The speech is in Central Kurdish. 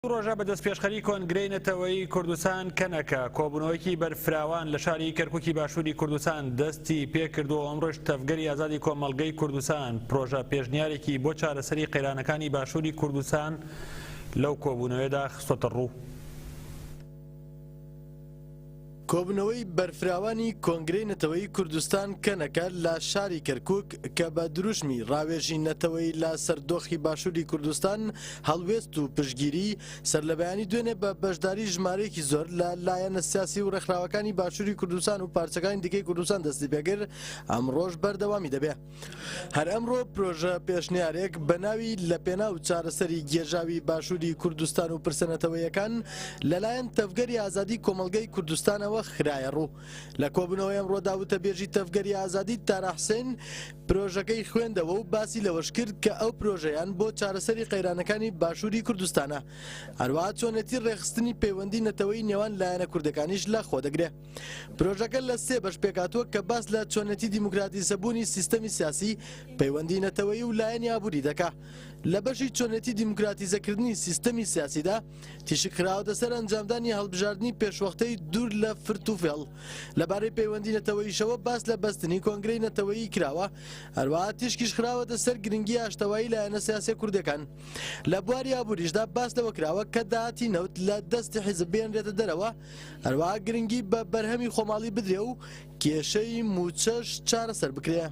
ڕۆژە بەدەست پێشخەری کۆنگرەی نەتەوەیی کوردستان کەنەکە کۆبوونەوەیەکی بەرفراوان لە شاری کەرکووکی باشووری کوردستان دەستی پێکردووە ئەمڕۆژ تەفگەری ئازادی کۆمەڵگەی کوردستان پرۆژە پێشنیارێکی بۆ چارەسەری قەیرانەکانی باشووری کوردستان لەو کۆبوونەوەیەدا خستۆتە ڕوو. کۆبوونەوەی بەرفراوانی کۆنگرەی نەتەوەیی کوردستان کەنەکە لە شاری کەرکووک کە بە دروشمی ڕاوێژی نەتەوەی لە سەردۆخی باشووری کوردستان هەڵوێست و پشتگیری سەرلەبەیانی دوێنێ بە بەشداری ژمارەیەکی زۆر لە لایەنە سیاسی و ڕێکخراوەکانی باشووری کوردستان و پارچەکانی دیکەی کوردستان دەستی پێکرد ئەمڕۆژ بەردەوامی دەبێت. هەر ئەمڕۆ پرۆژە پێشنیارێک بە ناوی لە پێناو چارەسەری گێژاوی باشووری کوردستان و پرسەنەتەوەیەکان لەلایەن تەفگەری ئازادی کۆمەڵگەی کوردستانەوە خرایە ڕوو. لە کۆبوونەوەی ئەمڕۆدا وتەبێژی تەفگەری ئازادی تارا حسێن پرۆژەکەی خوێندەوە و باسی لەوەش کرد کە ئەو پرۆژەیان بۆ چارەسەری قەیرانەکانی باشووری کوردستانە. هەروەها چۆنێتی ڕێخستنی پەیوەندی نەتەوەیی نێوان لایەنە کوردەکانیش لە خۆ دەگرێت. پرۆژەکە لە سێ بەش پێکاتوە کە باس لە چۆنێتی دیموکراتیزەبوونی سیستەمی سیاسی پەیوەندی نەتەوەیی و لایەنی ئابووری دەکات. لە بەشی چۆنێتی دیموکراتیزەکردنی سیستەمی سیاسیدا تیشک خراوەتە سەر ئەنجامدانی هەڵبژاردننی پێشوەختەی دوور لە فرت و فێڵ. لەبارەی پەیوەندی نەتەوەییشەوە باس لە بەستنی کۆنگرەی نەتەوەیی کراوە. هەروەها تیشکیش خراوەتە سەر گرنگی ئاشتەوایی لایەنە سیاسی کوردەکان. لە بواری ئابووریشدا باس لەوە کراوە کە داهاتی نەوت لە دەستی حیزب بێنرێتە دەرەوە. هەروەها گرنگی بە بەرهەمی خۆماڵی بدرێ و کێشەی موچەش چارەسەر بکرێ.